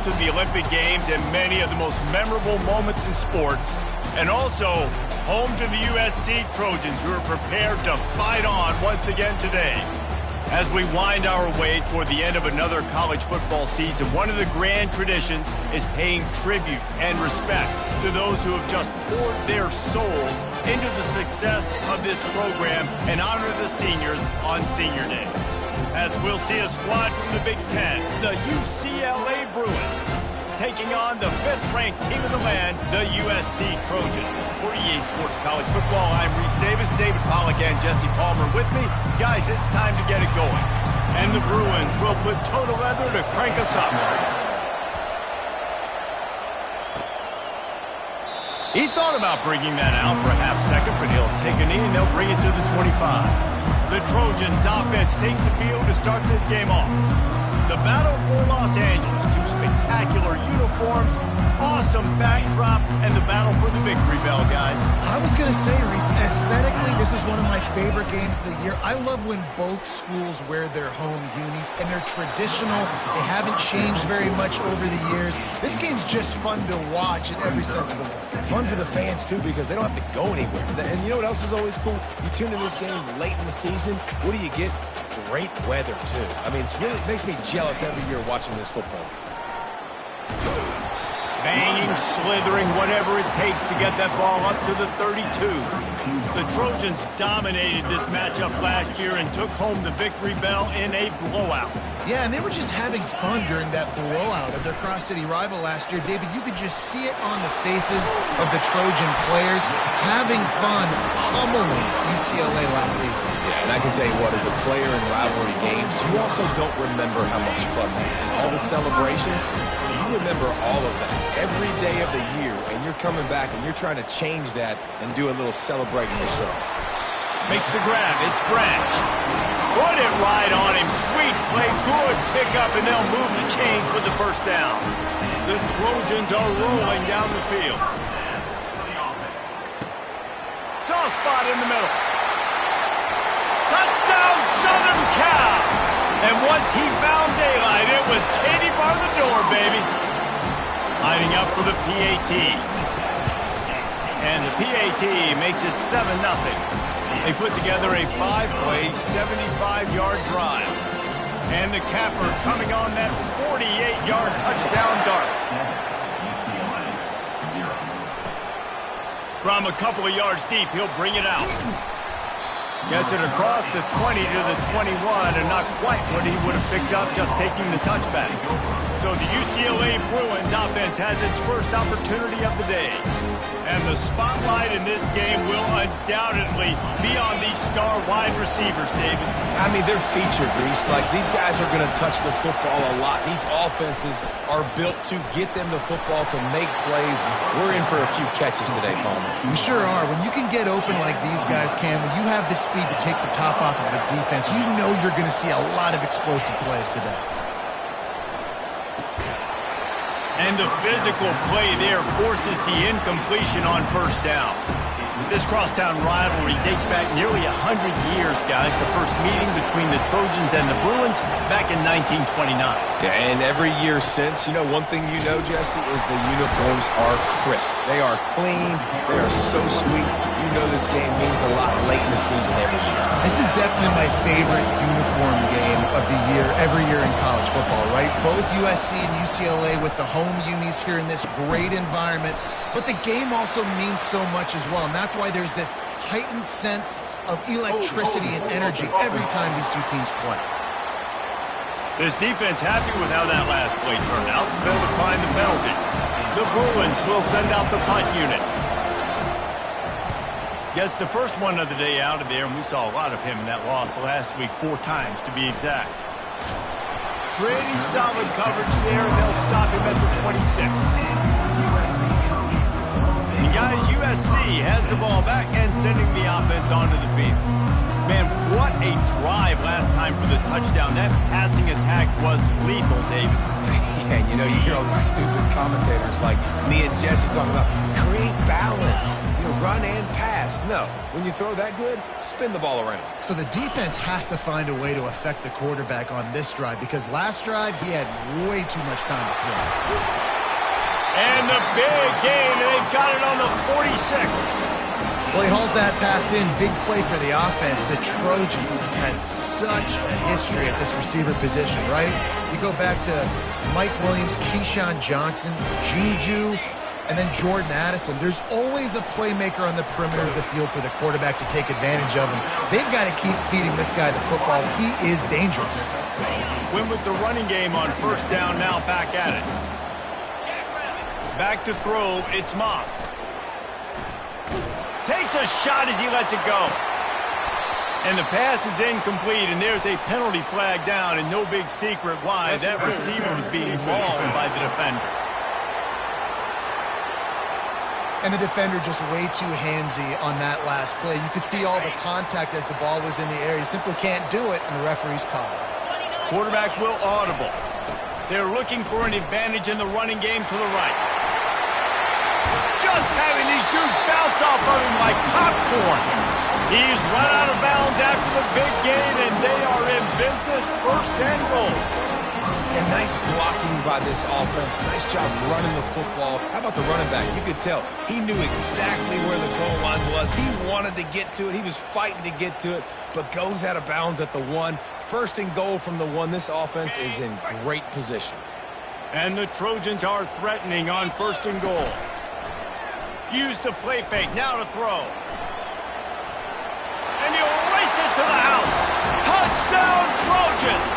to the Olympic Games and many of the most memorable moments in sports, and also home to the USC Trojans, who are prepared to fight on once again today. As we wind our way toward the end of another college football season, one of the grand traditions is paying tribute and respect to those who have just poured their souls into the success of this program and honor the seniors on Senior Day. As we'll see a squad from the Big Ten, the UCLA Bruins, taking on the 5th-ranked team of the land, the USC Trojans. For EA Sports College Football, I'm Reese Davis, David Pollack, and Jesse Palmer with me. Guys, it's time to get it going. And the Bruins will put toe to leather to crank us up. He thought about bringing that out for a half second, but he'll take a knee and they'll bring it to the 25. The Trojans offense takes the field to start this game off. The battle for Los Angeles, 2 spectacular uniforms, awesome backdrop, and the battle for the victory bell, guys. I was going to say, Reese, aesthetically, this is one of my favorite games of the year. I love when both schools wear their home unis, and they're traditional. They haven't changed very much over the years. This game's just fun to watch in every sense of the word. Fun for the fans, too, because they don't have to go anywhere. And you know what else is always cool? You tune in this game late in the season, what do you get? Great weather, too. I mean, it makes me jealous every year watching this football game. Banging, slithering, whatever it takes to get that ball up to the 32. The Trojans dominated this matchup last year and took home the victory bell in a blowout. Yeah, and they were just having fun during that blowout of their cross-city rival last year. David, you could just see it on the faces of the Trojan players having fun, pummeling UCLA last season. Yeah, and I can tell you what, as a player in rivalry games, you also don't remember how much fun they had. All the celebrations, you remember all of that every day of the year, and you're coming back and you're trying to change that and do a little celebrating yourself. Makes the grab. It's Branch. Put it right on him. Sweet play. Good pickup, and they'll move the chains with the first down. The Trojans are rolling down the field. Soft spot in the middle. Touchdown, Southern Cal. And once he found daylight, it was Katie bar the door, baby. Lining up for the PAT. And the PAT makes it 7-0. They put together a 5-play, 75-yard drive. And the capper coming on that 48-yard touchdown dart. From a couple of yards deep, he'll bring it out. Gets it across the 20 to the 21, and not quite what he would have picked up just taking the touchback. So the UCLA Bruins offense has its first opportunity of the day. And the spotlight in this game will undoubtedly be on these star wide receivers, David. I mean, they're featured, Reese. Like, these guys are going to touch the football a lot. These offenses are built to get them the football, to make plays. We're in for a few catches today, Palmer. We sure are. When you can get open like these guys can, when you have the speed to take the top off of a defense, you know you're going to see a lot of explosive plays today. And the physical play there forces the incompletion on first down. This crosstown rivalry dates back nearly 100 years, guys. The first meeting between the Trojans and the Bruins back in 1929. Yeah, and every year since, you know, one thing you know, Jesse, is the uniforms are crisp. They are clean. They are so sweet. You know this game means a lot late in the season every year. This is definitely my favorite uniform game of the year, every year in college football, right? Both USC and UCLA with the home unis here in this great environment. But the game also means so much as well, and that's why there's this heightened sense of electricity and energy every time these two teams play. This defense happy with how that last play turned out, so they'll decline the penalty. The Bruins will send out the punt unit. Gets the first one of the day out of there, and we saw a lot of him in that loss last week, 4 times to be exact. Pretty solid coverage there, and they'll stop him at the 26. And guys, USC has the ball back and sending the offense onto the field. Man, what a drive last time for the touchdown. That passing attack was lethal, David. Yeah, and you know, you hear all these stupid commentators like me and Jesse talking about create balance, you know, run and pass. No, when you throw that good, spin the ball around. So the defense has to find a way to affect the quarterback on this drive, because last drive he had way too much time to throw. And the big gain, and they've got it on the 46. Well, he hauls that pass in. Big play for the offense. The Trojans have had such a history at this receiver position, right? You go back to Mike Williams, Keyshawn Johnson, Juju, and then Jordan Addison. There's always a playmaker on the perimeter of the field for the quarterback to take advantage of, and they've got to keep feeding this guy the football. He is dangerous. Win with the running game on first down, now back at it. Back to throw, it's Moss. Takes a shot as he lets it go. And the pass is incomplete, and there's a penalty flag down, and no big secret why. That receiver was being mauled by the defender. And the defender just way too handsy on that last play. You could see all the contact as the ball was in the air. You simply can't do it, and the referee's called. Quarterback will audible. They're looking for an advantage in the running game to the right. Just having these dudes bounce off of him like popcorn. He's run out of bounds after the big gain, and they are in business, first and goal. And nice blocking by this offense. Nice job running the football. How about the running back? You could tell he knew exactly where the goal line was. He wanted to get to it. He was fighting to get to it, but goes out of bounds at the 1. First and goal from the 1. This offense is in great position. And the Trojans are threatening on first and goal. Use the play fake, now to throw. And he'll race it to the house. Touchdown, Trojans!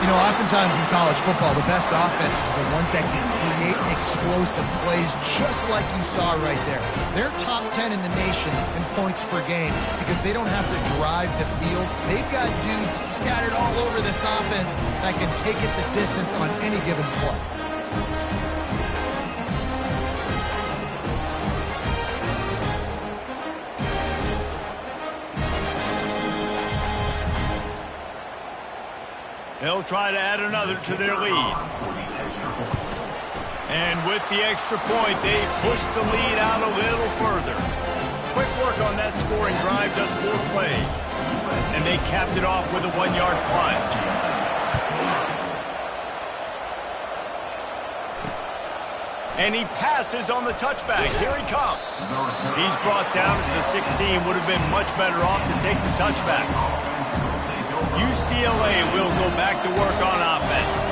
You know, oftentimes in college football, the best offenses are the ones that can create explosive plays just like you saw right there. They're top 10 in the nation in points per game because they don't have to drive the field. They've got dudes scattered all over this offense that can take it the distance on any given play. They'll try to add another to their lead. And with the extra point, they push the lead out a little further. Quick work on that scoring drive, just 4 plays. And they capped it off with a 1-yard plunge. And he passes on the touchback. Here he comes. He's brought down to the 16. Would have been much better off to take the touchback. UCLA will go back to work on offense.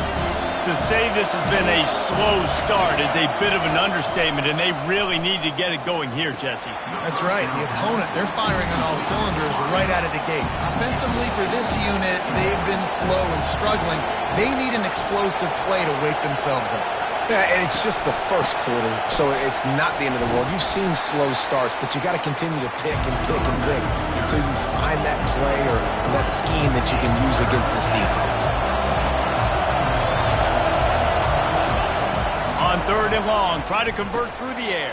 To say this has been a slow start is a bit of an understatement, and they really need to get it going here, Jesse. That's right. The opponent, they're firing on all cylinders right out of the gate. Offensively for this unit, they've been slow and struggling. They need an explosive play to wake themselves up. Yeah, and it's just the first quarter, so it's not the end of the world. You've seen slow starts, but you got to continue to pick and pick and pick until you find that play or that scheme that you can use against this defense. On third and long, try to convert through the air.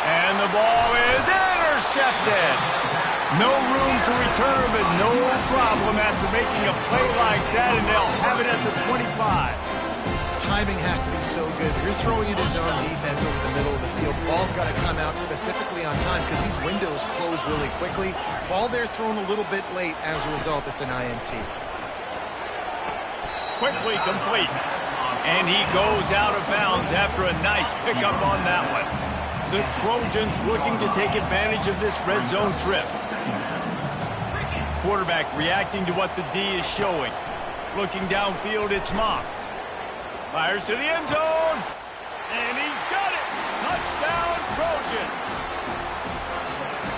And the ball is intercepted. No room to return, but no problem after making a play like that, and they'll have it at the 25. Timing has to be so good. You're throwing it in zone defense over the middle of the field. The ball's got to come out specifically on time because these windows close really quickly. Ball there thrown a little bit late. As a result, it's an INT. Quickly complete. And he goes out of bounds after a nice pickup on that one. The Trojans looking to take advantage of this red zone trip. Quarterback reacting to what the D is showing. Looking downfield, it's Moss. Fires to the end zone, and he's got it! Touchdown, Trojans!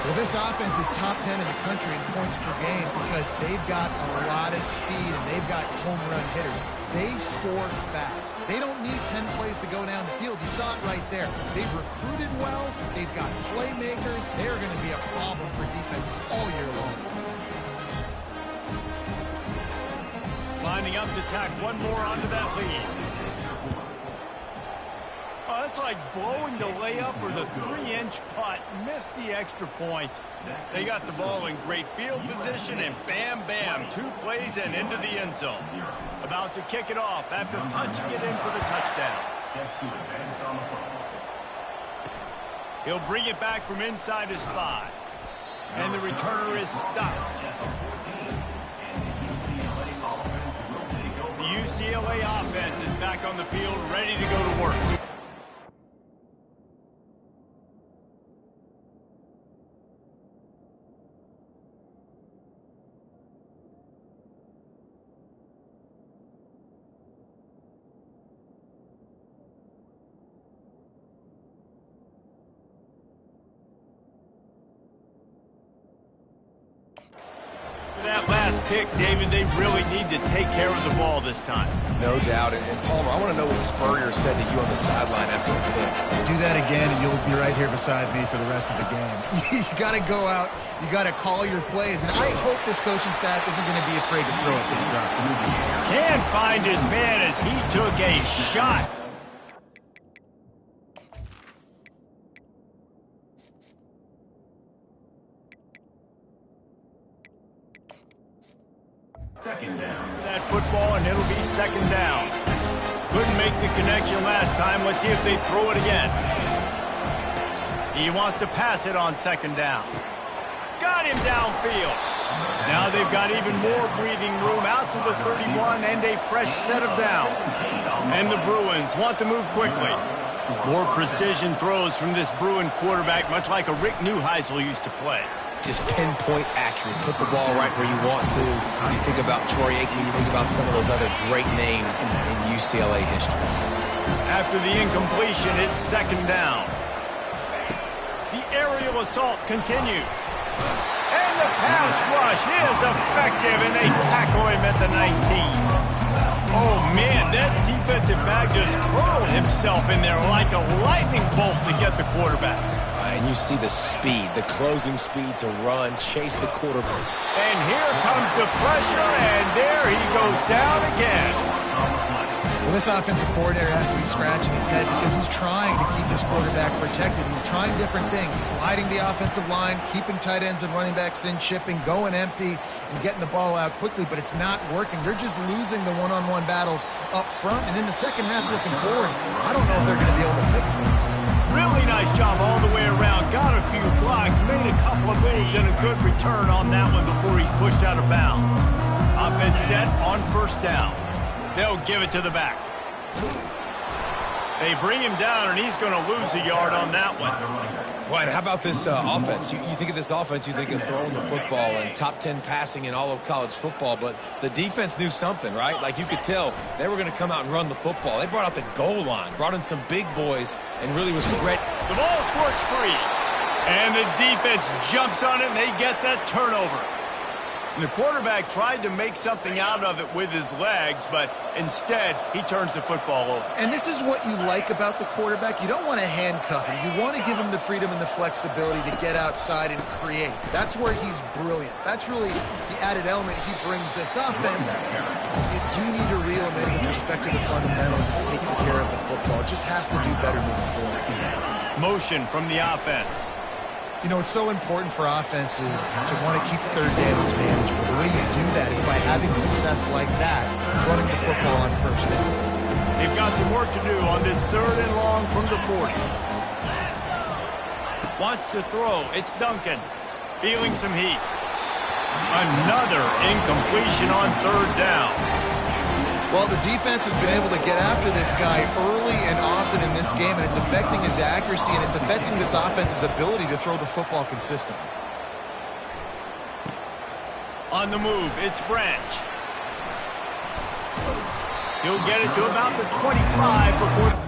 Well, this offense is top 10 in the country in points per game because they've got a lot of speed and they've got home run hitters. They score fast. They don't need 10 plays to go down the field. You saw it right there. They've recruited well. They've got playmakers. They're going to be a problem for defenses all year long. Lining up to tack one more onto that lead. Oh, that's like blowing the layup or the 3-inch putt. Missed the extra point. They got the ball in great field position, and bam, bam, 2 plays and into the end zone. About to kick it off after punching it in for the touchdown. He'll bring it back from inside his 5. And the returner is stopped. The UCLA offense is back on the field, ready to go to work. That last pick, David, they really need to take care of the ball this time. No doubt. And Palmer, I want to know what Spurrier said to you on the sideline after a pick. Do that again, and you'll be right here beside me for the rest of the game. You got to go out. You got to call your plays. And I hope this coaching staff isn't going to be afraid to throw at this route. Can't find his man as he took a shot. Second down. That football, and it'll be second down. Couldn't make the connection last time. Let's see if they throw it again. He wants to pass it on second down. Got him downfield. Now they've got even more breathing room out to the 31 and a fresh set of downs. And the Bruins want to move quickly. More precision throws from this Bruin quarterback, much like a Rick Neuheisel used to play. Just pinpoint accurate. Put the ball right where you want to. You think about Troy Aikman, you think about some of those other great names in UCLA history. After the incompletion, it's second down. The aerial assault continues. And the pass rush is effective, and they tackle him at the 19. Oh, man, that defensive back just hurled himself in there like a lightning bolt to get the quarterback. And you see the speed, the closing speed to run, chase the quarterback. And here comes the pressure, and there he goes down again. Well, this offensive coordinator has to be scratching his head because he's trying to keep his quarterback protected. He's trying different things, sliding the offensive line, keeping tight ends and running backs in, chipping, going empty, and getting the ball out quickly, but it's not working. They're just losing the one-on-one battles up front, and in the second half looking forward, I don't know if they're going to be able to fix it. Really nice job all the way around. Got a few blocks, made a couple of moves, and a good return on that one before he's pushed out of bounds. Offense set on first down. They'll give it to the back. They bring him down, and he's going to lose a yard on that one. Well, and how about this offense? You think of this offense, you think of throwing the football and top 10 passing in all of college football, but the defense knew something, right? Like you could tell they were going to come out and run the football. They brought out the goal line, brought in some big boys, and really was ready. The ball squirts free, and the defense jumps on it, and they get that turnover. And the quarterback tried to make something out of it with his legs, but instead, he turns the football over. And this is what you like about the quarterback. You don't want to handcuff him. You want to give him the freedom and the flexibility to get outside and create. That's where he's brilliant. That's really the added element he brings this offense. You do need to reel him in with respect to the fundamentals of taking care of the football. It just has to do better moving forward. Motion from the offense. You know, it's so important for offenses to want to keep third downs manageable. The way you do that is by having success like that, running the football on first down. They've got some work to do on this third and long from the 40. Wants to throw. It's Duncan. Feeling some heat. Another incompletion on third down. Well, the defense has been able to get after this guy early and often in this game, and it's affecting his accuracy, and it's affecting this offense's ability to throw the football consistently. On the move, it's Branch. He'll get it to about the 25 before...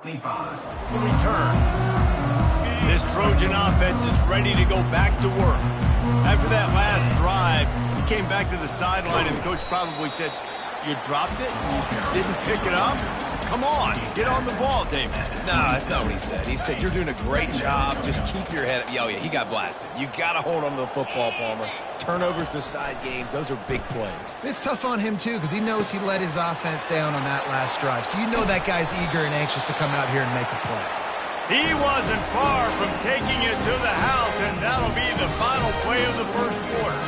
The return. This Trojan offense is ready to go back to work. After that last drive, he came back to the sideline, and the coach probably said, "You dropped it? You didn't pick it up?" Come on, get on the ball, David. No, that's not what he said. He said, you're doing a great job. Just keep your head up. Oh, yeah, he got blasted. You got to hold on to the football, Palmer. Turnovers decide games. Those are big plays. It's tough on him, too, because he knows he let his offense down on that last drive. So you know that guy's eager and anxious to come out here and make a play. He wasn't far from taking it to the house, and that'll be the final play of the first quarter.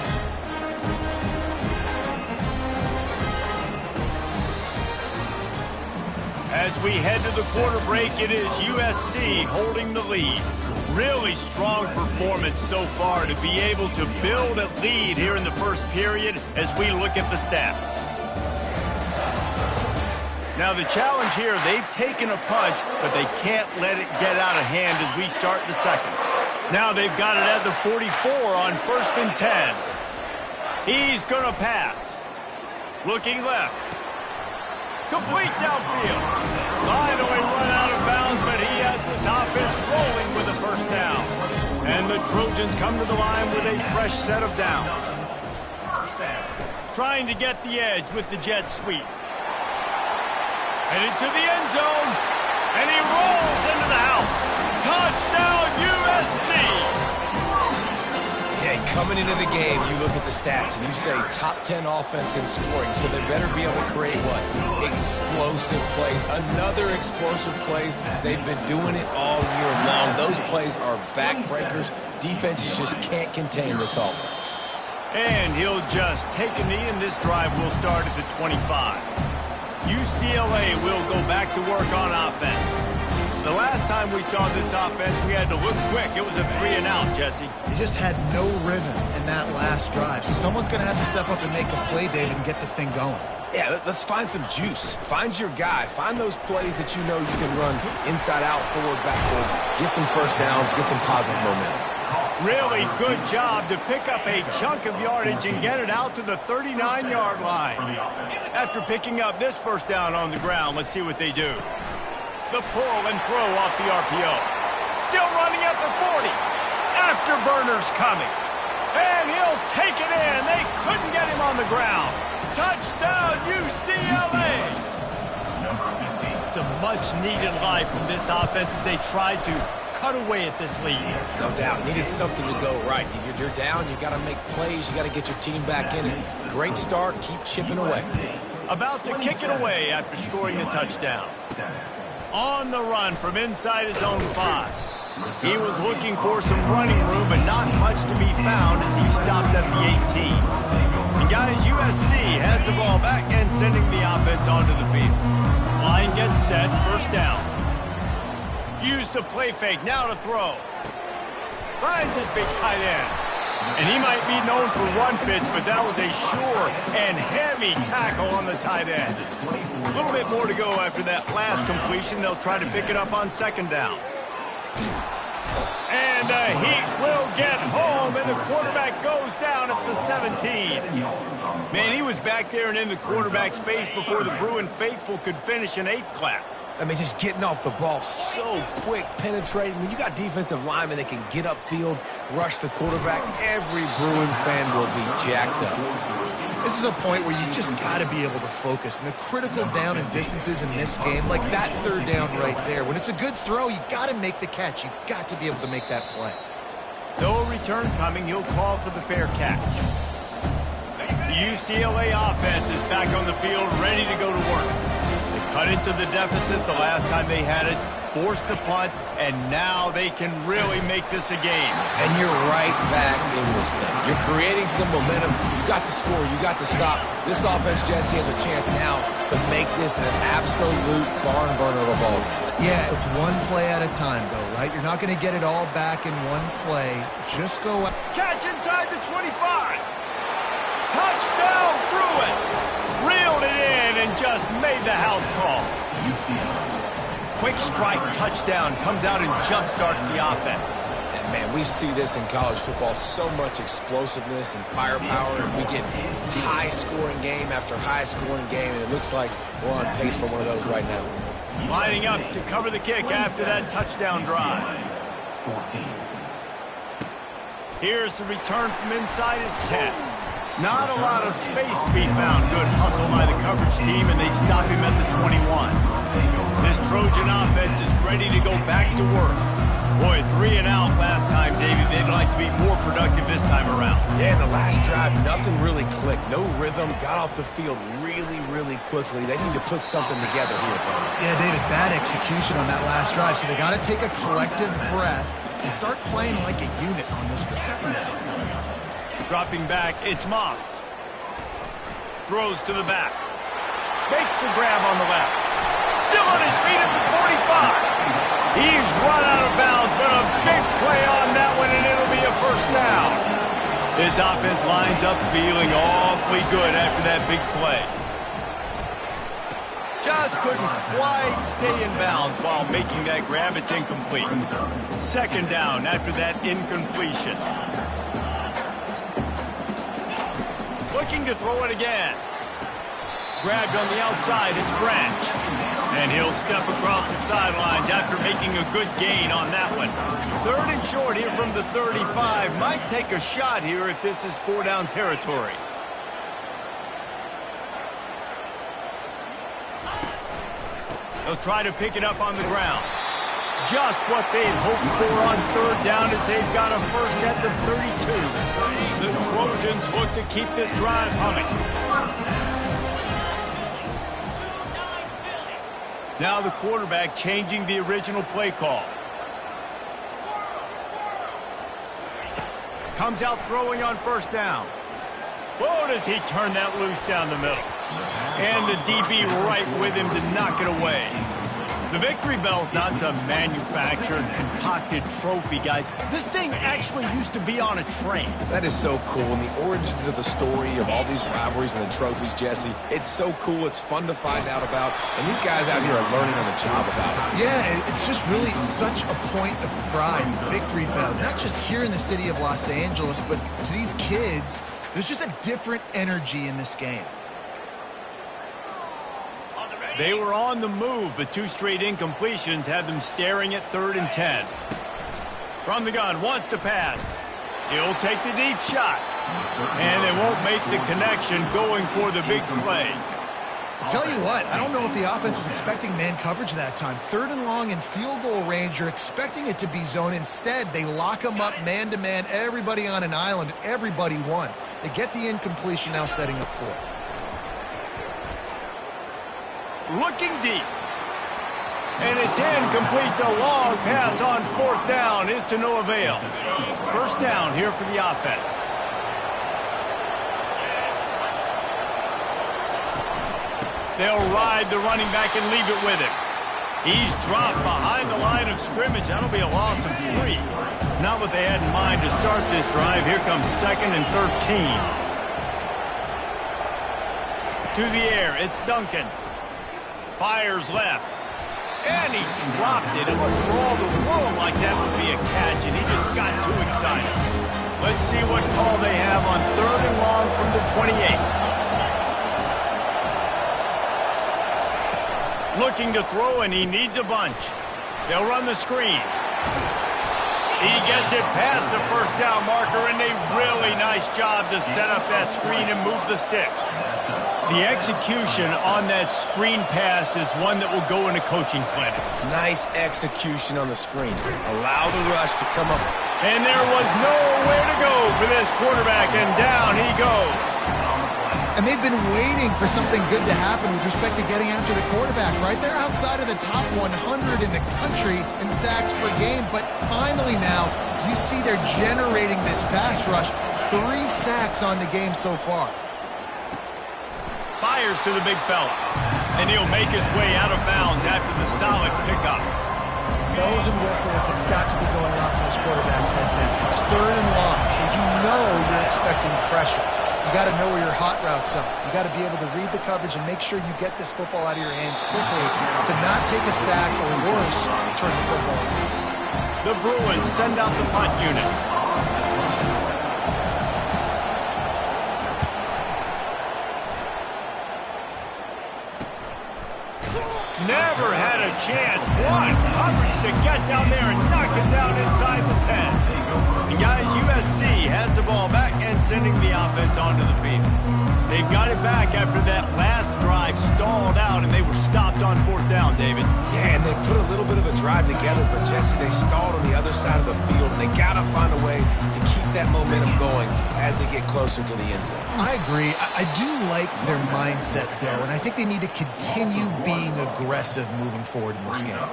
As we head to the quarter break, it is USC holding the lead. Really strong performance so far to be able to build a lead here in the first period as we look at the stats. Now the challenge here, they've taken a punch, but they can't let it get out of hand as we start the second. Now they've got it at the 44 on 1st and 10. He's going to pass. Looking left. Complete downfield. Line only run out of bounds, but he has this offense rolling with a first down. And the Trojans come to the line with a fresh set of downs. Trying to get the edge with the jet sweep. Headed to the end zone. And he rolls into the house. Touchdown, USC! Yeah, coming into the game, you look at the stats and you say top 10 offense in scoring, so they better be able to create what? Explosive plays. Another explosive plays. They've been doing it all year long. Those plays are backbreakers. Defenses just can't contain this offense. And he'll just take a knee, and this drive will start at the 25. UCLA will go back to work on offense. The last time we saw this offense, we had to look quick. It was a 3-and-out, Jesse. They just had no rhythm in that last drive. So someone's going to have to step up and make a play, David, and get this thing going. Yeah, let's find some juice. Find your guy. Find those plays that you know you can run inside out, forward, backwards. Get some first downs. Get some positive momentum. Really good job to pick up a chunk of yardage and get it out to the 39-yard line. After picking up this first down on the ground, let's see what they do. The pull and throw off the RPO. Still running at the 40. Afterburner's coming. And he'll take it in. They couldn't get him on the ground. Touchdown, UCLA! Some much-needed life from this offense as they tried to cut away at this lead. No doubt. Needed something to go right. You're down. You got to make plays. You got to get your team back in it. Great start. Keep chipping away. About to kick it away after scoring the touchdown. On the run from inside his own 5. He was looking for some running room, but not much to be found as he stopped at the 18. And guys, USC has the ball back and sending the offense onto the field. Line gets set, first down. Use the play fake, now to throw. Finds his big tight end. And he might be known for run fits, but that was a sure and heavy tackle on the tight end. A little bit more to go after that last completion. They'll try to pick it up on second down. And the Heat will get home, and the quarterback goes down at the 17. Man, he was back there and in the quarterback's face before the Bruin faithful could finish an 8-clap. I mean, just getting off the ball so quick, penetrating. When you got defensive linemen that can get upfield, rush the quarterback, every Bruins fan will be jacked up. This is a point where you just got to be able to focus. And the critical down and distances in this game, like that third down right there, when it's a good throw, you got to make the catch. You got to be able to make that play. No return coming. He'll call for the fair catch. The UCLA offense is back on the field, ready to go to work. They cut into the deficit the last time they had it, forced the punt, and now they can really make this a game. And you're right back in this thing. You're creating some momentum. You got to score. You got to stop. This offense, Jesse, has a chance now to make this an absolute barn burner of a ball game. Yeah, it's one play at a time, though, right? You're not going to get it all back in one play. Just go out. Catch inside the 25. Touchdown, Bruins. Reeled it in and just made the house call. Quick strike touchdown comes out and jumpstarts the offense. And, man, we see this in college football, so much explosiveness and firepower, and we get high-scoring game after high-scoring game, and it looks like we're on pace for one of those right now. Lining up to cover the kick after that touchdown drive. 14. Here's the return from inside his 10. Not a lot of space to be found. Good hustle by the coverage team, and they stop him at the 21. This Trojan offense is ready to go back to work. Boy, 3 and out last time, David. They'd like to be more productive this time around. Yeah, in the last drive, nothing really clicked. No rhythm. Got off the field really, really quickly. They need to put something together here, Tony. Yeah, David, bad execution on that last drive, so they got to take a collective breath and start playing like a unit on this drive. Dropping back, it's Moss. Throws to the back. Makes the grab on the left. Still on his feet at the 45. He's run out of bounds, but a big play on that one, and it'll be a first down. This offense lines up feeling awfully good after that big play. Just couldn't quite stay in bounds while making that grab. It's incomplete. Second down after that incompletion. Looking to throw it again. Grabbed on the outside, it's Branch. And he'll step across the sidelines after making a good gain on that one. Third and short here from the 35. Might take a shot here if this is 4-down territory. They'll try to pick it up on the ground. Just what they'd hoped for on third down as they've got a first at the 32. The Trojans look to keep this drive humming. Now the quarterback changing the original play call. Comes out throwing on first down. Whoa, does he turn that loose down the middle. And the DB right with him to knock it away. The victory bell's not some manufactured, concocted trophy, guys. This thing actually used to be on a train. That is so cool. And the origins of the story of all these rivalries and the trophies, Jesse, it's so cool. It's fun to find out about. And these guys out here are learning on the job about it. Yeah, it's just really such a point of pride, victory bell. Not just here in the city of Los Angeles, but to these kids, there's just a different energy in this game. They were on the move, but 2 straight incompletions had them staring at 3rd and 10. From the gun, wants to pass. He'll take the deep shot. And they won't make the connection going for the big play. I'll tell you what, I don't know if the offense was expecting man coverage that time. 3rd and long in field goal range, you're expecting it to be zone. Instead, they lock them up man-to-man, everybody on an island, everybody won. They get the incompletion, now setting up 4th. Looking deep. And it's incomplete. The long pass on 4th down is to no avail. First down here for the offense. They'll ride the running back and leave it with him. He's dropped behind the line of scrimmage. That'll be a loss of 3. Not what they had in mind to start this drive. Here comes 2nd and 13. To the air, it's Duncan. Fires left. And he dropped it. It looked for all the world like that would be a catch, and he just got too excited. Let's see what call they have on 3rd and long from the 28. Looking to throw, and he needs a bunch. They'll run the screen. He gets it past the first down marker, and a really nice job to set up that screen and move the sticks. The execution on that screen pass is one that will go in a coaching clinic. Nice execution on the screen. Allow the rush to come up. And there was nowhere to go for this quarterback, and down he goes. And they've been waiting for something good to happen with respect to getting after the quarterback, right? They're outside of the top 100 in the country in sacks per game, but finally now you see they're generating this pass rush. 3 sacks on the game so far. Fires to the big fella, and he'll make his way out of bounds after the solid pickup. Bells and whistles have got to be going off in this quarterback's head now. It's 3rd and long, so you know you're expecting pressure. You got to know where your hot routes are. You got to be able to read the coverage and make sure you get this football out of your hands quickly to not take a sack or worse, turn the football over. The Bruins send out the punt unit. Never had a chance. One coverage to get down there and knock it down inside the 10. And guys, USC has the ball back and sending the offense onto the field. They've got it back after that last drive stalled out, and they were stopped on 4th down, David. Yeah, and they put a little bit of a drive together, but Jesse, they stalled on the other side of the field, and they got to find a way to keep that momentum going as they get closer to the end zone. I agree. I do like their mindset, though, and I think they need to continue being aggressive moving forward in this game.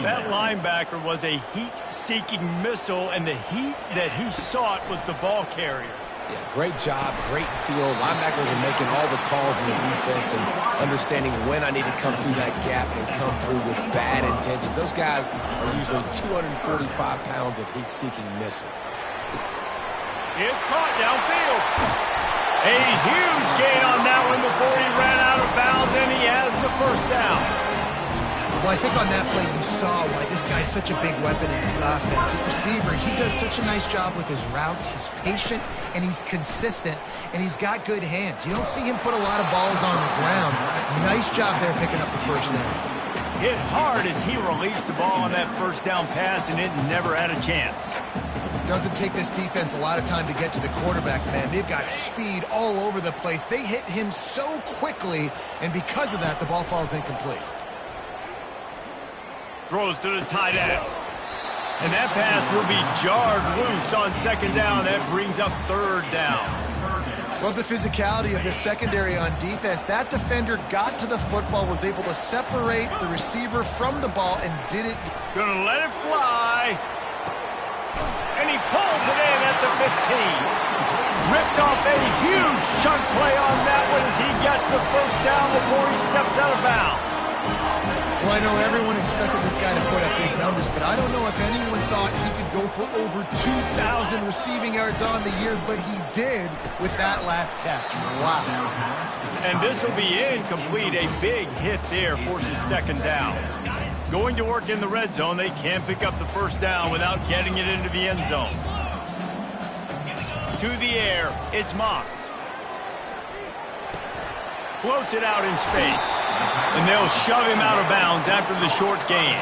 That linebacker was a heat-seeking missile, and the heat that he sought was the ball carrier. Yeah, great job, great feel. Linebackers are making all the calls in the defense and understanding when I need to come through that gap and come through with bad intentions. Those guys are usually 245 pounds of heat-seeking missile. It's caught downfield. A huge gain on that one before he ran out of bounds, and he has the first down. Well, I think on that play you saw why this guy's such a big weapon in this offense. At receiver, he does such a nice job with his routes. He's patient, and he's consistent, and he's got good hands. You don't see him put a lot of balls on the ground. Nice job there picking up the first down. Hit hard as he released the ball on that first down pass, and it never had a chance. Doesn't take this defense a lot of time to get to the quarterback, man. They've got speed all over the place. They hit him so quickly, and because of that, the ball falls incomplete. Throws to the tight end. And that pass will be jarred loose on 2nd down. That brings up 3rd down. Love the physicality of the secondary on defense. That defender got to the football, was able to separate the receiver from the ball, and did it. Gonna let it fly. And he pulls it in at the 15. Ripped off a huge chunk play on that one as he gets the first down before he steps out of bounds. Well, I know everyone expected this guy to put up big numbers, but I don't know if anyone thought he could go for over 2,000 receiving yards on the year, but he did with that last catch. Wow. And this will be incomplete. A big hit there forces 2nd down. Going to work in the red zone, they can't pick up the first down without getting it into the end zone. To the air, it's Moss. Floats it out in space. And they'll shove him out of bounds after the short gain.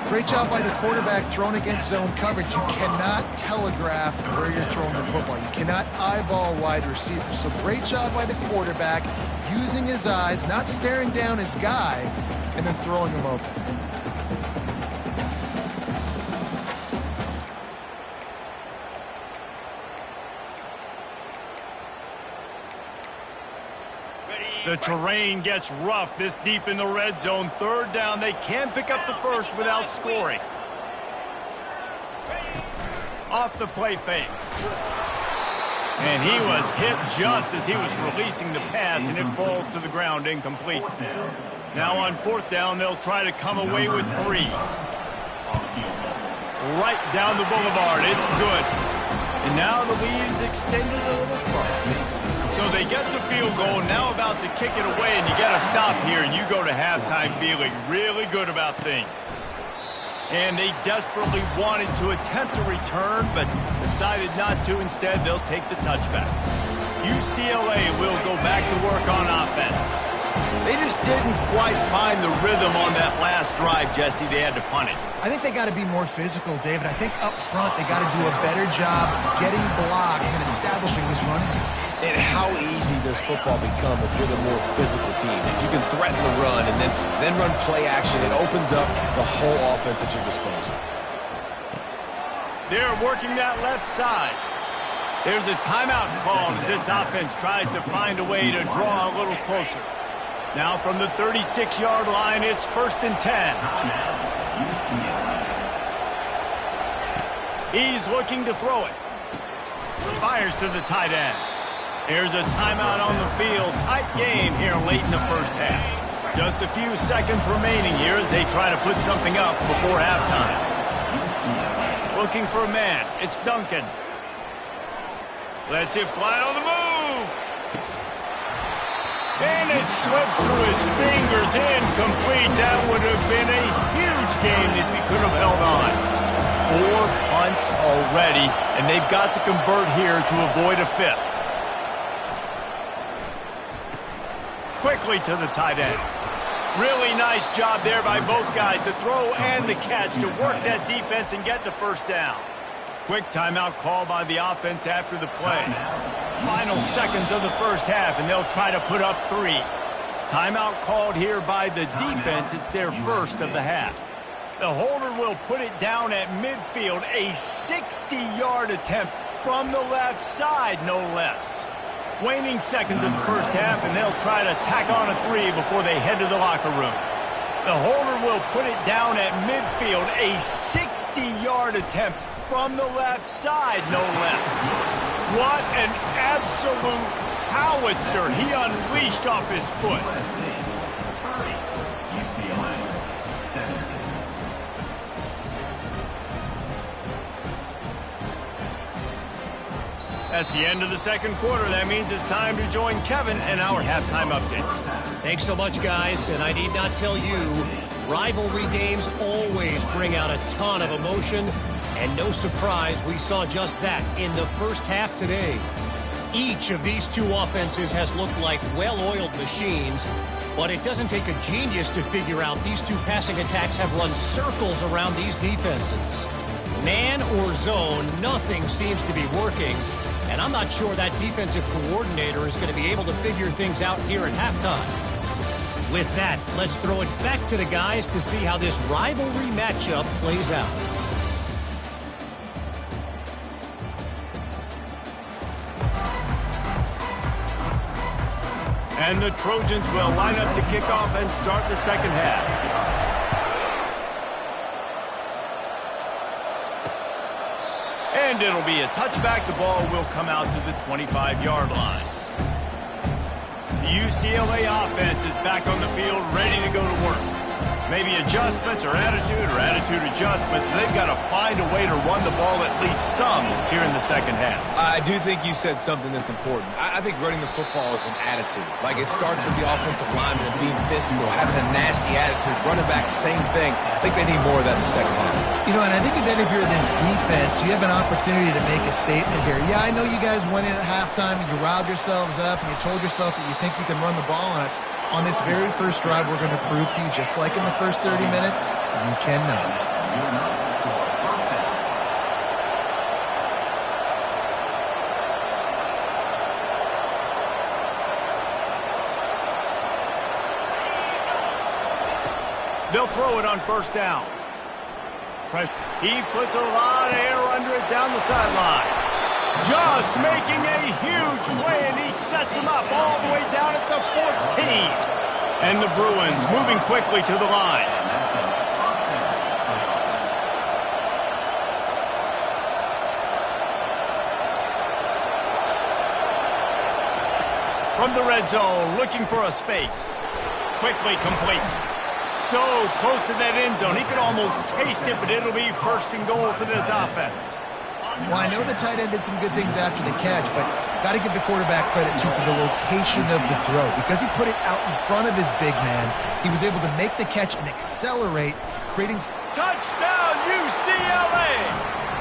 Great job by the quarterback thrown against zone coverage. You cannot telegraph where you're throwing the football. You cannot eyeball wide receivers. So great job by the quarterback using his eyes, not staring down his guy, and then throwing him open. The terrain gets rough this deep in the red zone. 3rd down. They can pick up the first without scoring. Off the play fake. And he was hit just as he was releasing the pass, and it falls to the ground incomplete. Now on 4th down, they'll try to come away with 3. Right down the boulevard. It's good. And now the lead is extended a little further. So they get the field goal, now about to kick it away, and you got to stop here, and you go to halftime feeling really good about things. And they desperately wanted to attempt a return, but decided not to. Instead, they'll take the touchback. UCLA will go back to work on offense. They just didn't quite find the rhythm on that last drive, Jesse. They had to punt it. I think they got to be more physical, David. I think up front they got to do a better job getting blocks and establishing this running. And how easy does football become if you're the more physical team? If you can threaten the run and then run play action, it opens up the whole offense at your disposal. They're working that left side. There's a timeout called as this offense tries to find a way to draw a little closer. Now from the 36-yard line, it's 1st and 10. He's looking to throw it. Fires to the tight end. There's a timeout on the field. Tight game here late in the first half. Just a few seconds remaining here as they try to put something up before halftime. Looking for a man. It's Duncan. Lets it fly on the move. And it slips through his fingers. Incomplete. That would have been a huge game if he could have held on. 4 punts already, and they've got to convert here to avoid a 5th. Quickly to the tight end. Really nice job there by both guys to throw and the catch to work that defense and get the first down. Quick timeout call by the offense after the play. Final seconds of the first half, and they'll try to put up 3. Timeout called here by the defense. It's their first of the half. The holder will put it down at midfield. A 60-yard attempt from the left side, no less. Waning seconds of the first half, and they'll try to tack on a 3 before they head to the locker room. The holder will put it down at midfield. A 60-yard attempt from the left side, no less. What an absolute howitzer he unleashed off his foot. That's the end of the second quarter. That means it's time to join Kevin and our halftime update. Thanks so much, guys. And I need not tell you, rivalry games always bring out a ton of emotion. And no surprise, we saw just that in the first half today. Each of these two offenses has looked like well-oiled machines, but it doesn't take a genius to figure out these two passing attacks have run circles around these defenses. Man or zone, nothing seems to be working, and I'm not sure that defensive coordinator is going to be able to figure things out here at halftime. With that, let's throw it back to the guys to see how this rivalry matchup plays out. And the Trojans will line up to kick off and start the second half. And it'll be a touchback. The ball will come out to the 25-yard line. The UCLA offense is back on the field, ready to go to work. Maybe adjustments or attitude adjustments. They've got to find a way to run the ball at least some here in the second half. I do think you said something that's important. I think running the football is an attitude. Like, it starts with the offensive lineman and being physical, having a nasty attitude. Running back, same thing. I think they need more of that in the second half. You know, and I think if you're this defense, you have an opportunity to make a statement here. Yeah, I know you guys went in at halftime and you riled yourselves up and you told yourself that you think you can run the ball on us. On this very first drive, we're going to prove to you, just like in the first 30 minutes, you cannot. They'll throw it on first down. He puts a lot of air under it down the sideline. Just making a huge play, and he sets him up all the way down at the 14. And the Bruins moving quickly to the line. From the red zone, looking for a space. Quickly complete. So close to that end zone. He could almost taste it, but it'll be first and goal for this offense. Well, I know the tight end did some good things after the catch, but got to give the quarterback credit, too, for the location of the throw. Because he put it out in front of his big man, he was able to make the catch and accelerate, creating... Touchdown, UCLA!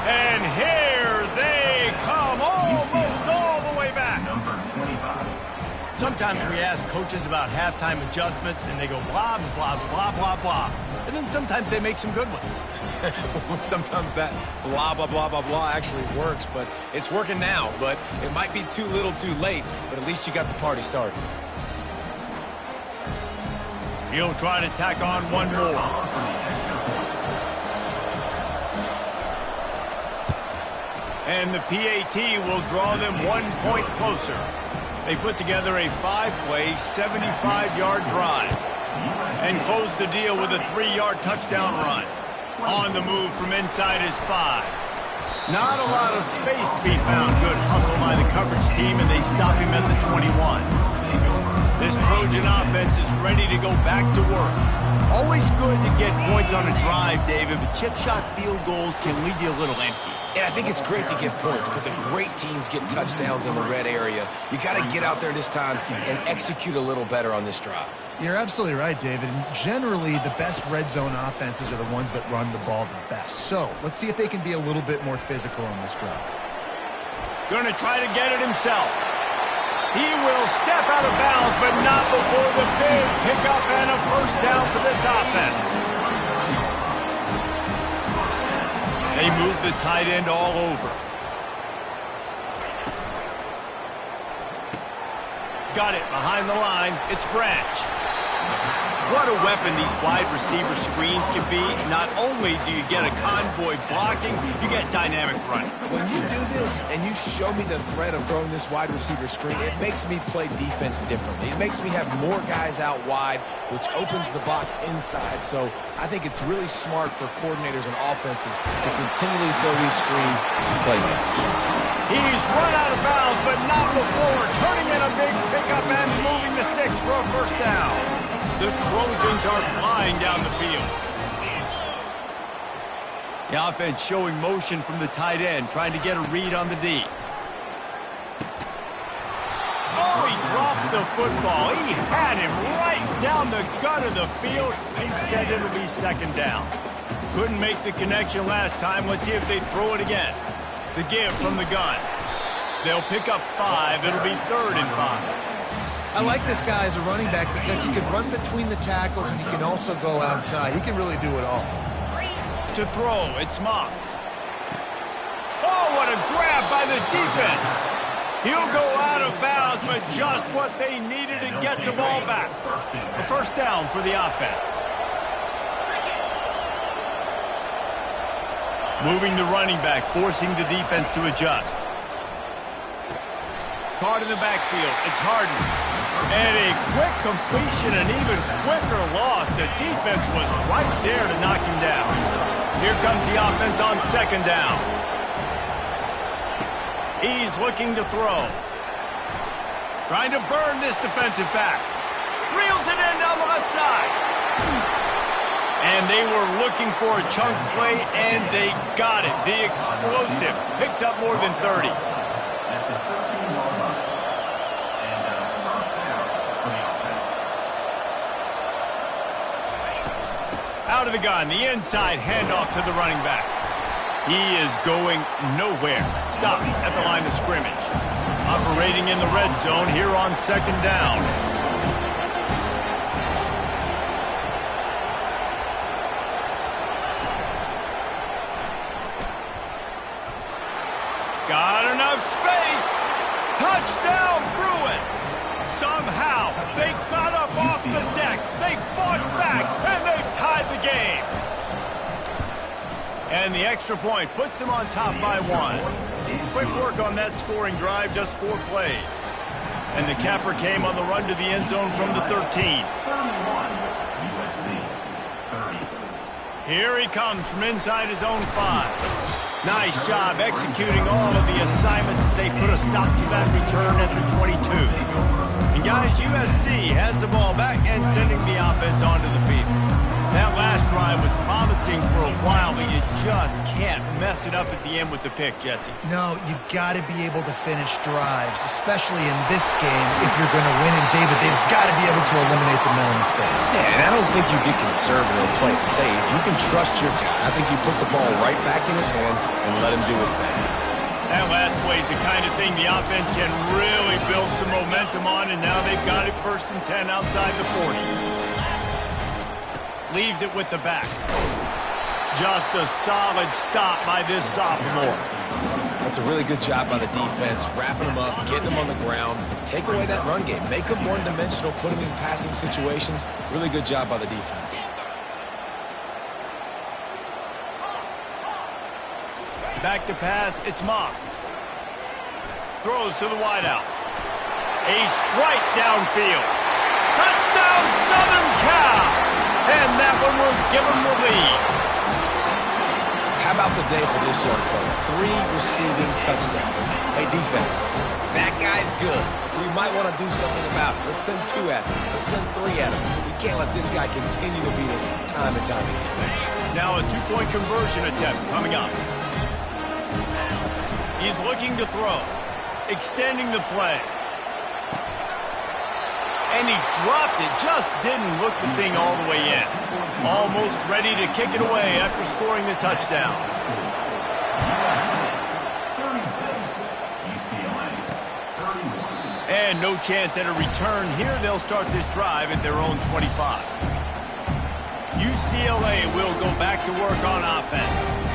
And here they come, almost all the way back. Sometimes we ask coaches about halftime adjustments, and they go blah, blah, blah, blah, blah. And then sometimes they make some good ones. Sometimes that blah, blah, blah, blah, blah actually works, but it's working now. But it might be too little too late, but at least you got the party started. He'll try to tack on one more. And the PAT will draw them 1 point closer. They put together a 5-play, 75-yard drive and close the deal with a 3-yard touchdown run. On the move from inside his 5. Not a lot of space to be found. Good hustle by the coverage team, and they stop him at the 21. This Trojan offense is ready to go back to work. Always good to get points on a drive, David, but chip shot field goals can leave you a little empty. And I think it's great to get points, but the great teams get touchdowns in the red area. You got to get out there this time and execute a little better on this drive. You're absolutely right, David. And generally, the best red zone offenses are the ones that run the ball the best. So let's see if they can be a little bit more physical on this drive. Going to try to get it himself. He will step out of bounds, but not before the big pickup and a first down for this offense. They move the tight end all over. Got it behind the line. It's Branch. What a weapon these wide receiver screens can be. Not only do you get a convoy blocking, you get dynamic running. When you do this and you show me the threat of throwing this wide receiver screen, it makes me play defense differently. It makes me have more guys out wide, which opens the box inside. So I think it's really smart for coordinators and offenses to continually throw these screens to playmakers. He's run out of bounds, but not before turning in a big pickup and moving the sticks for a first down. The Trojans are flying down the field. The offense showing motion from the tight end, trying to get a read on the D. Oh, he drops the football. He had him right down the gut of the field. Instead, it'll be second down. Couldn't make the connection last time. Let's see if they throw it again. The give from the gun. They'll pick up 5. It'll be 3rd and 5. I like this guy as a running back because he can run between the tackles and he can also go outside. He can really do it all. To throw, it's Moss. Oh, what a grab by the defense. He'll go out of bounds, but just what they needed to get the ball back. A first down for the offense. Moving the running back, forcing the defense to adjust. Caught in the backfield. It's Harden. And a quick completion, an even quicker loss. The defense was right there to knock him down. Here comes the offense on second down. He's looking to throw. Trying to burn this defensive back. Reels it in down the left side. And they were looking for a chunk play, and they got it. The explosive picks up more than 30. Out of the gun, the inside handoff to the running back. He is going nowhere. Stop at the line of scrimmage. Operating in the red zone here on second down. Got enough space. Touchdown, Bruins. Somehow, they got up off the deck. They fought back, and they've tied the game. And the extra point puts them on top by 1. Quick work on that scoring drive, just 4 plays. And the capper came on the run to the end zone from the 13. Here he comes from inside his own 5. Nice job executing all of the assignments as they put a stop to that return at the 22. And guys, USC has the ball back and sending the offense onto the field. That last drive was promising for a while, but you just can't mess it up at the end with the pick, Jesse. No, you got to be able to finish drives, especially in this game if you're going to win. And David, they've got to be able to eliminate the mental mistakes. Yeah, and I don't think you get conservative and play it safe. You can trust your guy. I think you put the ball right back in his hands and let him do his thing. That last play is the kind of thing the offense can really build some momentum on, and now they've got it 1st and 10 outside the 40. Leaves it with the back. Just a solid stop by this sophomore. That's a really good job by the defense, wrapping them up, getting them on the ground, take away that run game, make them one-dimensional, put them in passing situations. Really good job by the defense. Back to pass, it's Moss. Throws to the wideout. A strike downfield. Touchdown, Southern Cal! And that one will give them the lead. How about the day for this young fella? 3 receiving touchdowns. Hey, defense, that guy's good. We might want to do something about it. Let's send 2 at him. Let's send 3 at him. We can't let this guy continue to beat us time and time again. Now a 2-point conversion attempt coming up. He's looking to throw. Extending the play. And he dropped it, just didn't look the thing all the way in. Almost ready to kick it away after scoring the touchdown. And no chance at a return here. They'll start this drive at their own 25. UCLA will go back to work on offense.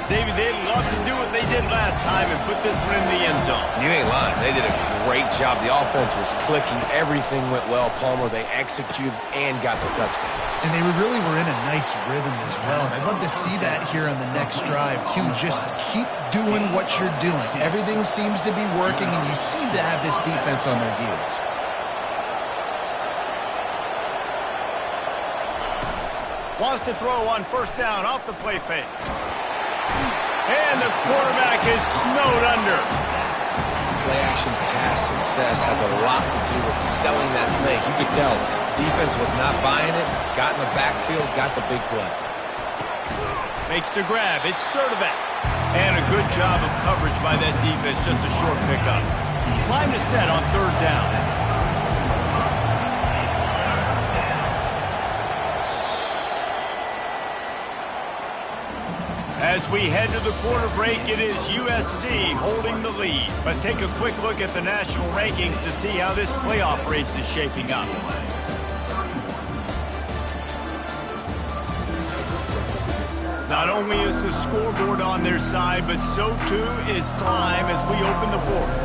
David, they'd love to do what they did last time and put this one in the end zone. You ain't lying. They did a great job. The offense was clicking. Everything went well, Palmer. They executed and got the touchdown. And they really were in a nice rhythm as well. And I'd love to see that here on the next drive, too. Just keep doing what you're doing. Everything seems to be working, and you seem to have this defense on their heels. Wants to throw on first down off the play fake. And the quarterback is snowed under. Play-action pass success has a lot to do with selling that fake. You could tell defense was not buying it, got in the backfield, got the big play. Makes the grab. It's Sturdivant. And a good job of coverage by that defense. Just a short pickup. Line to set on third down. As we head to the quarter break, it is USC holding the lead. Let's take a quick look at the national rankings to see how this playoff race is shaping up. Not only is the scoreboard on their side, but so too is time as we open the fourth.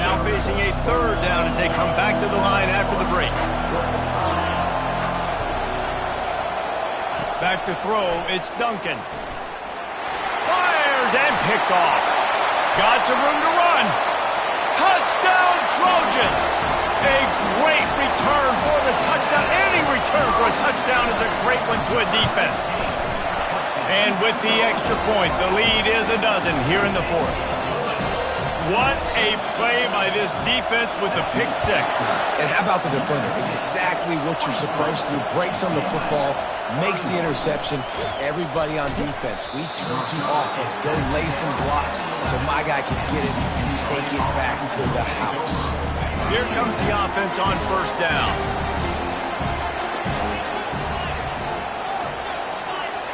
Now facing a third down as they come back to the line after the break. Back to throw, it's Duncan. Fires and picked off. Got some room to run. Touchdown Trojans. A great return for the touchdown. Any return for a touchdown is a great one to a defense. And with the extra point, the lead is a dozen here in the fourth. What a play by this defense with the pick six. And how about the defender? Exactly what you're supposed to do. Breaks on the football, makes the interception. Everybody on defense, we turn to offense. Go lay some blocks so my guy can get it and take it back to the house. Here comes the offense on first down.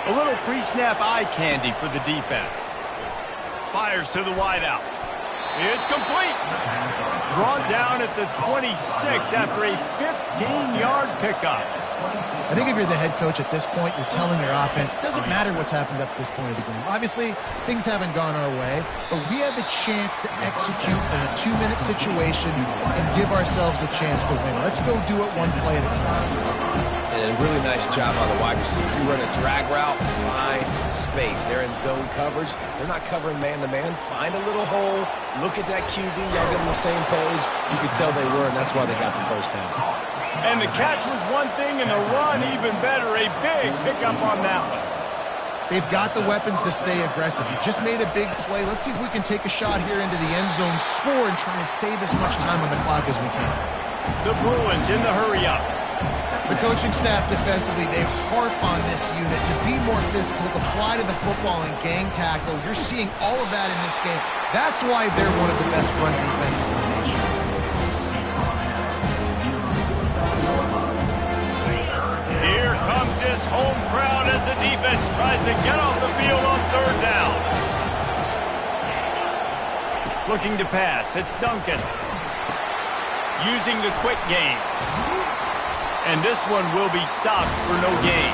A little pre-snap eye candy for the defense. Fires to the wideout. It's complete. Brought down at the 26 after a 15-yard pickup. I think if you're the head coach at this point, you're telling your offense, it doesn't matter what's happened up to this point of the game. Obviously, things haven't gone our way, but we have a chance to execute in a 2-minute situation and give ourselves a chance to win. Let's go do it one play at a time. And a really nice job on the wide receiver. You run a drag route, find space. They're in zone coverage. They're not covering man-to-man. Find a little hole. Look at that QB. Y'all get on the same page. You could tell they were, and that's why they got the first down. And the catch was one thing, and the run even better. A big pickup on that one. They've got the weapons to stay aggressive. You just made a big play. Let's see if we can take a shot here into the end zone, score, and try to save as much time on the clock as we can. The Bruins in the hurry-up. The coaching staff defensively, they harp on this unit to be more physical, to fly to the football and gang tackle. You're seeing all of that in this game. That's why they're one of the best run defenses in the nation. Here comes this home crowd as the defense tries to get off the field on third down. Looking to pass, it's Duncan. Using the quick game. And this one will be stopped for no gain.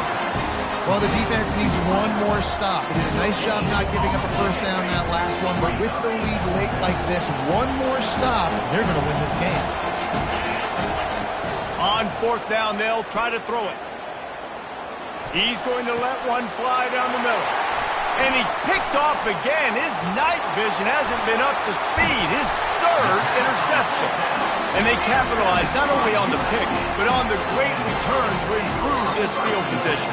Well, the defense needs one more stop. They did a nice job not giving up a first down that last one, but with the lead late like this, one more stop, they're going to win this game. On fourth down, they'll try to throw it. He's going to let one fly down the middle. And he's picked off again. His night vision hasn't been up to speed. His third interception. And they capitalized not only on the pick, but on the great return to improve this field position.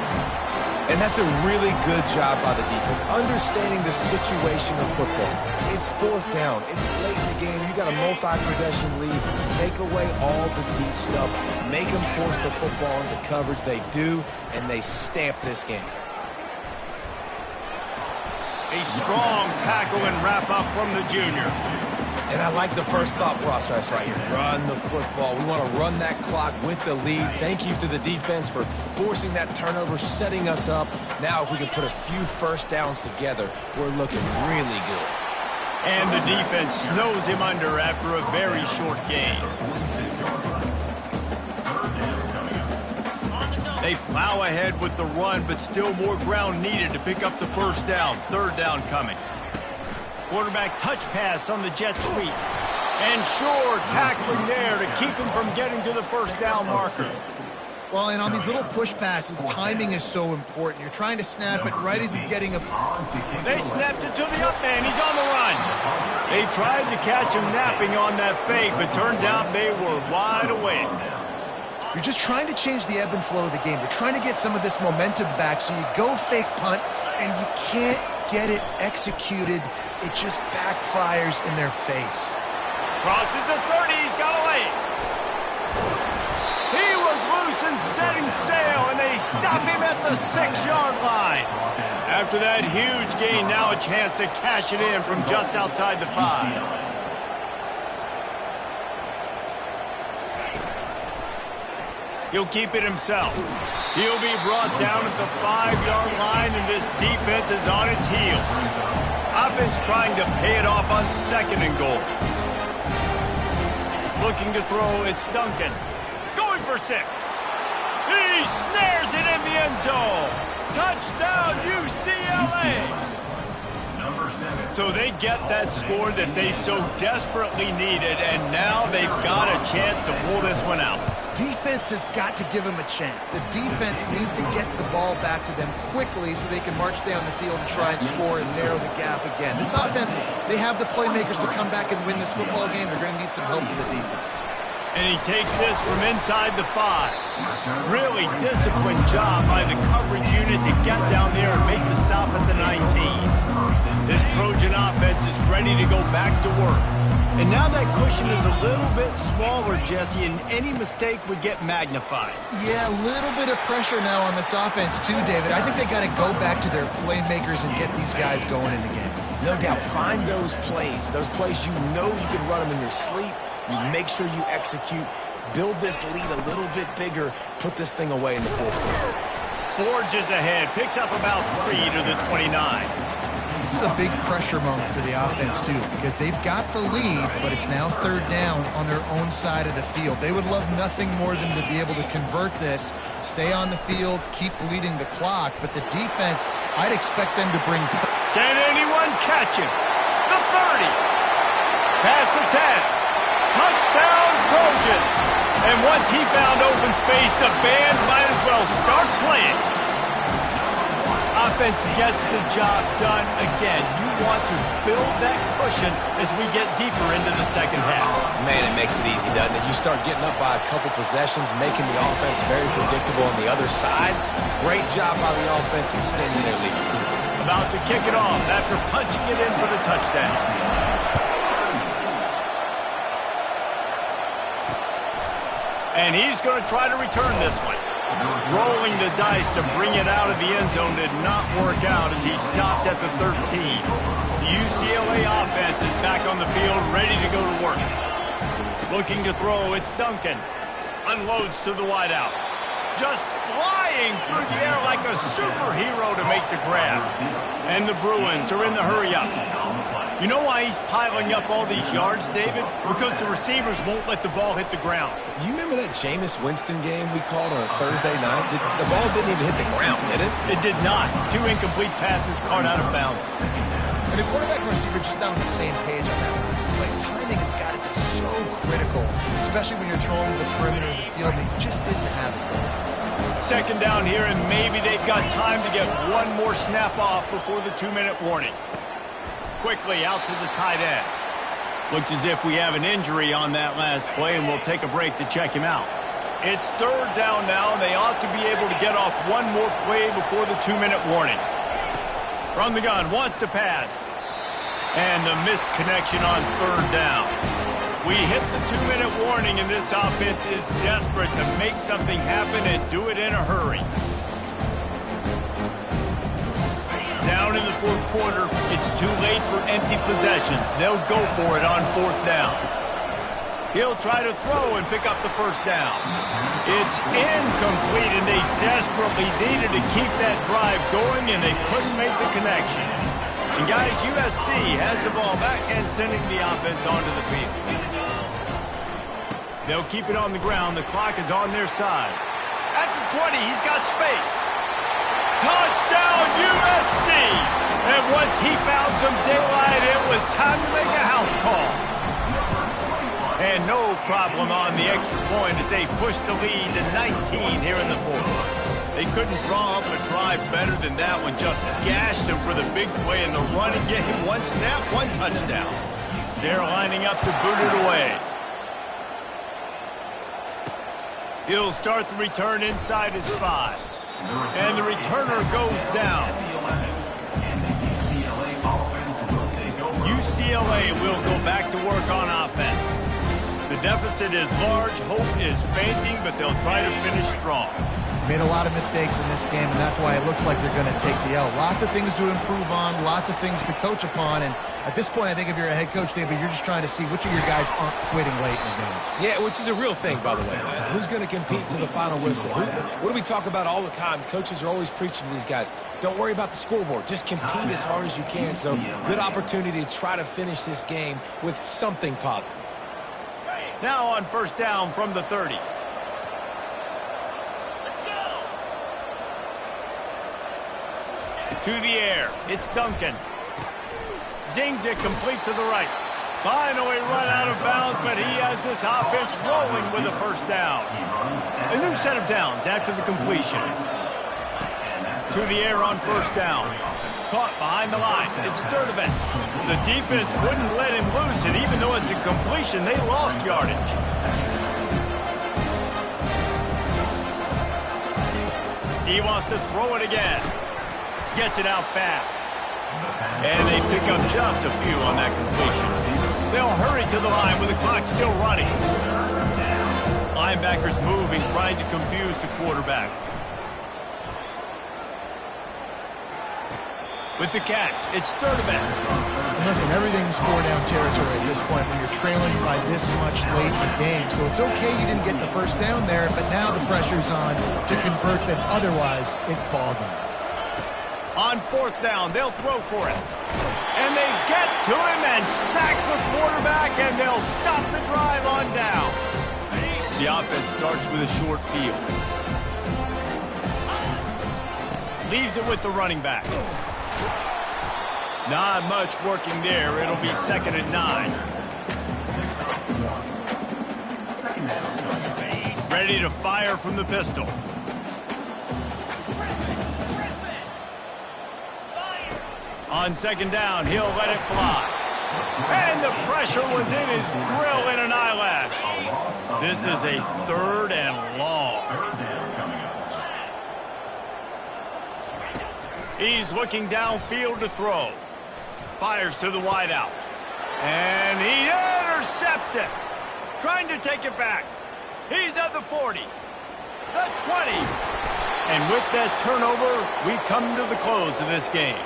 And that's a really good job by the defense, understanding the situation of football. It's fourth down. It's late in the game. You got a multi-possession lead. Take away all the deep stuff. Make them force the football into coverage. They do, and they stamp this game. A strong tackle and wrap-up from the junior. And I like the first thought process right here. Run the football. We want to run that clock with the lead. Thank you to the defense for forcing that turnover, setting us up. Now if we can put a few first downs together, we're looking really good. And the defense snows him under after a very short gain. They plow ahead with the run, but still more ground needed to pick up the first down. Third down coming. Quarterback touch pass on the jet sweep. And sure, tackling there to keep him from getting to the first down marker. Well, and on these little push passes, timing is so important. You're trying to snap it right as he's getting a... They snapped it to the up man. He's on the run. They tried to catch him napping on that fake, but turns out they were wide awake. You're just trying to change the ebb and flow of the game. You're trying to get some of this momentum back, so you go fake punt, and you can't get it executed. It just backfires in their face. Crosses the 30. He's got away. He was loose and setting sail, and they stop him at the 6-yard line. After that huge gain, now a chance to cash it in from just outside the 5. He'll keep it himself. He'll be brought down at the 5-yard line, and this defense is on its heels. Offense trying to pay it off on 2nd and goal. Looking to throw, it's Duncan. Going for 6. He snares it in the end zone. Touchdown, UCLA. So they get that score that they so desperately needed, and now they've got a chance to pull this one out. Defense has got to give them a chance. The defense needs to get the ball back to them quickly so they can march down the field and try and score and narrow the gap again. This offense, they have the playmakers to come back and win this football game. They're going to need some help from the defense. And he takes this from inside the 5. Really disciplined job by the coverage unit to get down there and make the stop at the 19. This Trojan offense is ready to go back to work. And now that cushion is a little bit smaller, Jesse, and any mistake would get magnified. Yeah, a little bit of pressure now on this offense too, David. I think they got to go back to their playmakers and get these guys going in the game. No doubt. Find those plays you know you can run them in your sleep. You make sure you execute. Build this lead a little bit bigger. Put this thing away in the 4th quarter. Forges ahead. Picks up about 3 to the 29. This is a big pressure moment for the offense, too, because they've got the lead, but it's now 3rd down on their own side of the field. They would love nothing more than to be able to convert this, stay on the field, keep leading the clock, but the defense, I'd expect them to bring... Can anyone catch him? The 30. Past the 10. Touchdown, Trojan. And once he found open space, the band might as well start playing. Offense gets the job done again. You want to build that cushion as we get deeper into the 2nd half. Man, it makes it easy, doesn't it? You start getting up by a couple possessions, making the offense very predictable on the other side. Great job by the offense extending their lead. About to kick it off after punching it in for the touchdown. And he's going to try to return this one. Rolling the dice to bring it out of the end zone did not work out as he stopped at the 13. The UCLA offense is back on the field, ready to go to work. Looking to throw, it's Duncan. Unloads to the wideout. Just flying through the air like a superhero to make the grab. And the Bruins are in the hurry-up. You know why he's piling up all these yards, David? Because the receivers won't let the ball hit the ground. You remember that Jameis Winston game we called on a Thursday night? The ball didn't even hit the ground, did it? It did not. 2 incomplete passes caught out of bounds. And the quarterback and receiver just not on the same page on that last play. Timing has got to be so critical, especially when you're throwing to the perimeter of the field. They just didn't have it. 2nd down here, and maybe they've got time to get one more snap off before the 2-minute warning. Quickly out to the tight end. Looks as if we have an injury on that last play, and we'll take a break to check him out. It's 3rd down now, and they ought to be able to get off one more play before the 2-minute warning. From the gun, wants to pass. And the missed connection on 3rd down. We hit the 2-minute warning, and this offense is desperate to make something happen and do it in a hurry. Down in the 4th quarter, it's too late for empty possessions. They'll go for it on 4th down. He'll try to throw and pick up the 1st down. It's incomplete, and they desperately needed to keep that drive going, and they couldn't make the connection. And guys, USC has the ball back and sending the offense onto the field. They'll keep it on the ground. The clock is on their side. At the 20, he's got space. Touchdown, USC! And once he found some daylight, it was time to make a house call. And no problem on the extra point as they push the lead to 19 here in the fourth. They couldn't draw up a drive better than that one. Just gashed them for the big play in the running game. One snap, one touchdown. They're lining up to boot it away. He'll start the return inside his 5. And the returner goes down. UCLA will go back to work on offense. The deficit is large. Hope is fainting, but they'll try to finish strong. Made a lot of mistakes in this game, and that's why it looks like they're going to take the L. Lots of things to improve on, lots of things to coach upon, and at this point, I think if you're a head coach, David, you're just trying to see which of your guys aren't quitting late in the game. Yeah, which is a real thing, by the way. Who's going to compete to the final whistle? What do we talk about all the time? Coaches are always preaching to these guys. Don't worry about the scoreboard. Just compete as hard as you can. So, good opportunity to try to finish this game with something positive. Now on first down from the 30. To the air. It's Duncan. Zings it complete to the right. Finally run out of bounds, but he has this offense rolling with a first down. A new set of downs after the completion. To the air on first down. Caught behind the line. It's Sturdivant. The defense wouldn't let him loose, and even though it's a completion, they lost yardage. He wants to throw it again. Gets it out fast. And they pick up just a few on that completion. They'll hurry to the line with the clock still running. Linebackers moving, trying to confuse the quarterback. With the catch, it's Sturdivant. Listen, everything's four-down territory at this point when you're trailing by this much late in the game. So it's okay you didn't get the first down there, but now the pressure's on to convert this. Otherwise, it's ball game. On fourth down, they'll throw for it. And they get to him and sack the quarterback, and they'll stop the drive on down. The offense starts with a short field. Leaves it with the running back. Not much working there. It'll be 2nd and 9. Ready to fire from the pistol. On 2nd down, he'll let it fly. And the pressure was in his grill in an eyelash. This is a 3rd and long. He's looking downfield to throw. Fires to the wideout. And he intercepts it. Trying to take it back. He's at the 40. The 20. And with that turnover, we come to the close of this game.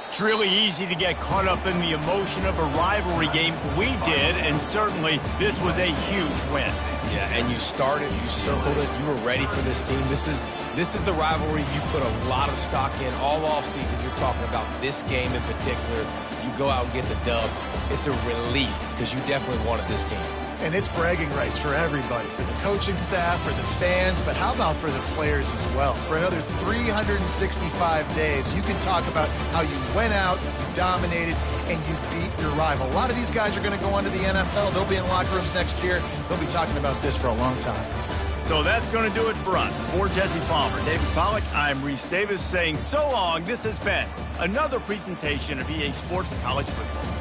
It's really easy to get caught up in the emotion of a rivalry game. We did, and certainly this was a huge win. Yeah, and you started, you circled it, you were ready for this team. This is the rivalry you put a lot of stock in all offseason. You're talking about this game in particular. You go out and get the dub. It's a relief because you definitely wanted this team. And it's bragging rights for everybody, for the coaching staff, for the fans, but how about for the players as well? For another 365 days, you can talk about how you went out, you dominated, and you beat your rival. A lot of these guys are going to go on to the NFL. They'll be in locker rooms next year. They'll be talking about this for a long time. So that's going to do it for us. For Jesse Palmer, David Pollack, I'm Reese Davis saying so long. This has been another presentation of EA Sports College Football.